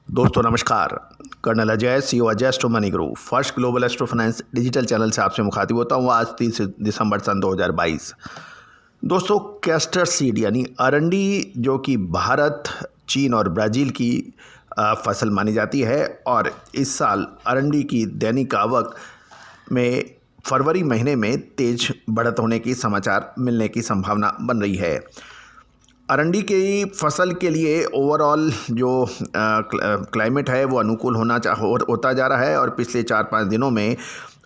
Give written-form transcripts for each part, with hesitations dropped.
दोस्तों नमस्कार। Colonel Ajay, CEO Ajay astro money group first global astro finance digital channel से आपसे मुखातिब होता हूँ। आज 30 दिसंबर सन 2022। दोस्तों, कैस्टर सीड यानी अरंडी जो कि भारत, चीन और ब्राज़ील की फसल मानी जाती है और इस साल अरंडी की दैनिक आवक में फरवरी महीने में तेज बढ़त होने की समाचार मिलने की संभावना बन रही है। अरंडी की फसल के लिए ओवरऑल जो क्लाइमेट है वो अनुकूल होता जा रहा है और पिछले 4-5 दिनों में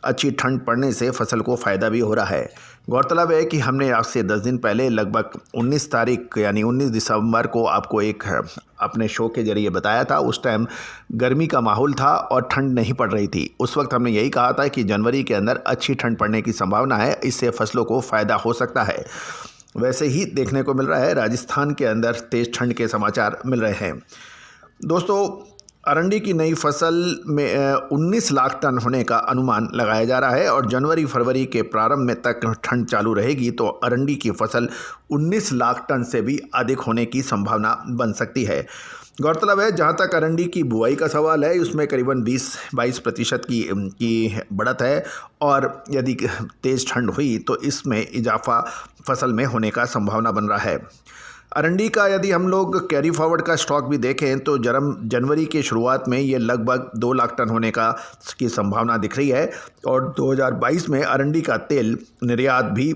अच्छी ठंड पड़ने से फसल को फ़ायदा भी हो रहा है। गौरतलब है कि हमने आज से 10 दिन पहले लगभग 19 तारीख यानी 19 दिसंबर को आपको एक अपने शो के ज़रिए बताया था। उस टाइम गर्मी का माहौल था और ठंड नहीं पड़ रही थी। उस वक्त हमने यही कहा था कि जनवरी के अंदर अच्छी ठंड पड़ने की संभावना है, इससे फसलों को फ़ायदा हो सकता है। वैसे ही देखने को मिल रहा है, राजस्थान के अंदर तेज़ ठंड के समाचार मिल रहे हैं। दोस्तों, अरंडी की नई फसल में 19 लाख टन होने का अनुमान लगाया जा रहा है और जनवरी फरवरी के प्रारंभ में तक ठंड चालू रहेगी तो अरंडी की फसल 19 लाख टन से भी अधिक होने की संभावना बन सकती है। गौरतलब है, जहां तक अरंडी की बुआई का सवाल है, उसमें करीबन 20-22% की बढ़त है और यदि तेज़ ठंड हुई तो इसमें इजाफा फसल में होने का संभावना बन रहा है। अरंडी का यदि हम लोग कैरी फॉरवर्ड का स्टॉक भी देखें तो जनवरी की शुरुआत में ये लगभग 2 लाख टन होने की संभावना दिख रही है और 2022 में अरंडी का तेल निर्यात भी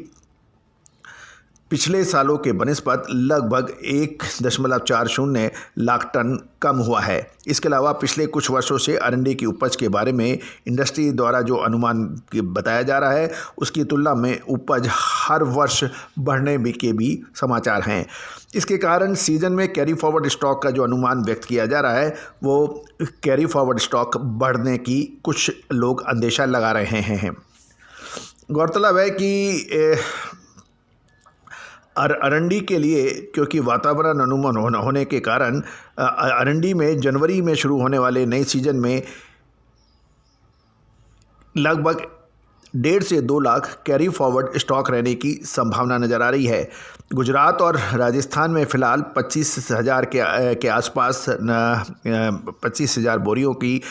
पिछले सालों के बनिस्बत लगभग 1.40 लाख टन कम हुआ है। इसके अलावा पिछले कुछ वर्षों से अरंडी की उपज के बारे में इंडस्ट्री द्वारा जो अनुमान बताया जा रहा है उसकी तुलना में उपज हर वर्ष बढ़ने के भी समाचार हैं। इसके कारण सीजन में कैरी फॉरवर्ड स्टॉक का जो अनुमान व्यक्त किया जा रहा है वो कैरी फॉरवर्ड स्टॉक बढ़ने की कुछ लोग अंदेशा लगा रहे हैं। गौरतलब है कि अरंडी के लिए, क्योंकि वातावरण अनुकूल होने के कारण अरंडी में जनवरी में शुरू होने वाले नए सीजन में लगभग 1.5 से 2 लाख कैरी फॉरवर्ड स्टॉक रहने की संभावना नज़र आ रही है। गुजरात और राजस्थान में फ़िलहाल 25,000 के आसपास 25,000 बोरियों की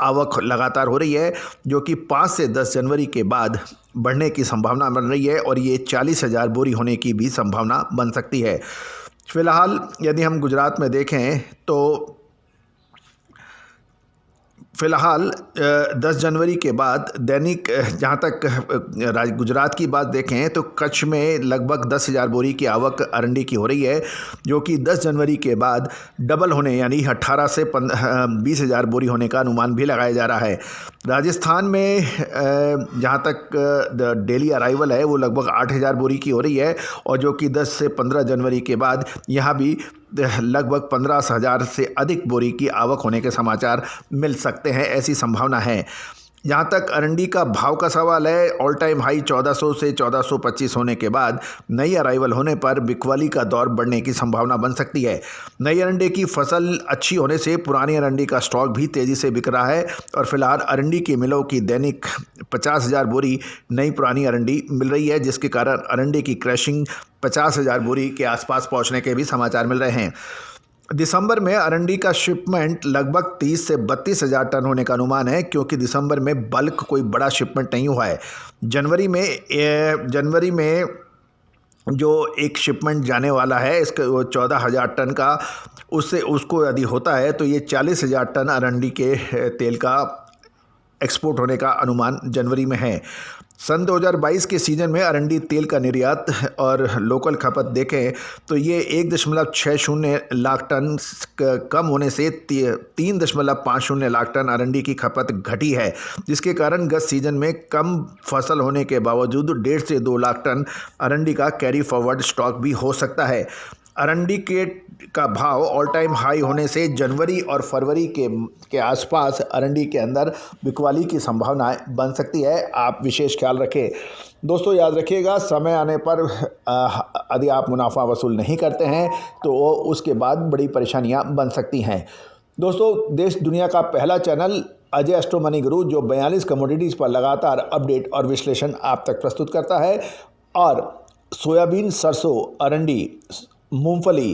आवक लगातार हो रही है, जो कि 5 से 10 जनवरी के बाद बढ़ने की संभावना बन रही है और ये 40,000 बोरी होने की भी संभावना बन सकती है। फ़िलहाल यदि हम गुजरात में देखें तो फ़िलहाल 10 जनवरी के बाद दैनिक जहाँ तक गुजरात की बात देखें तो कच्छ में लगभग 10,000 बोरी की आवक अरंडी की हो रही है, जो कि 10 जनवरी के बाद डबल होने यानी 18 से 20,000 बोरी होने का अनुमान भी लगाया जा रहा है। राजस्थान में जहाँ तक डेली अराइवल है वो लगभग 8,000 बोरी की हो रही है और जो कि 10 से 15 जनवरी के बाद यहाँ भी लगभग 15,000 से अधिक बोरी की आवक होने के समाचार मिल सकते हैं, ऐसी संभावना है। जहाँ तक अरंडी का भाव का सवाल है, ऑल टाइम हाई 1400 से 1425 होने के बाद नई अराइवल होने पर बिकवाली का दौर बढ़ने की संभावना बन सकती है। नई अरंडी की फसल अच्छी होने से पुरानी अरंडी का स्टॉक भी तेज़ी से बिक रहा है और फिलहाल अरंडी की मिलों की दैनिक 50,000 बोरी नई पुरानी अरंडी मिल रही है, जिसके कारण अरंडी की क्रैशिंग 50,000 बोरी के आसपास पहुँचने के भी समाचार मिल रहे हैं। दिसंबर में अरंडी का शिपमेंट लगभग 30 से 32,000 टन होने का अनुमान है, क्योंकि दिसंबर में बल्क कोई बड़ा शिपमेंट नहीं हुआ है। जनवरी में जो एक शिपमेंट जाने वाला है इसका 14,000 टन का, उसको यदि होता है तो ये 40,000 टन अरंडी के तेल का एक्सपोर्ट होने का अनुमान जनवरी में है। सन 2022 के सीज़न में अरंडी तेल का निर्यात और लोकल खपत देखें तो ये 1.60 लाख टन कम होने से 3.50 लाख टन अरंडी की खपत घटी है, जिसके कारण गत सीज़न में कम फसल होने के बावजूद 1.5 से 2 लाख टन अरंडी का कैरी फॉरवर्ड स्टॉक भी हो सकता है। अरंडी का भाव ऑल टाइम हाई होने से जनवरी और फरवरी के आसपास अरंडी के अंदर बिकवाली की संभावनाएं बन सकती है। आप विशेष ख्याल रखें। दोस्तों, याद रखिएगा, समय आने पर यदि आप मुनाफा वसूल नहीं करते हैं तो उसके बाद बड़ी परेशानियां बन सकती हैं। दोस्तों, देश दुनिया का पहला channel Ajay astro money group जो 42 कमोडिटीज़ पर लगातार अपडेट और विश्लेषण आप तक प्रस्तुत करता है और सोयाबीन, सरसों, अरंडी, मूंगफली,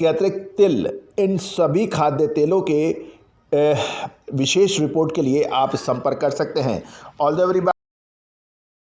के अतिरिक्त तिल, इन सभी खाद्य तेलों के विशेष रिपोर्ट के लिए आप संपर्क कर सकते हैं। All the very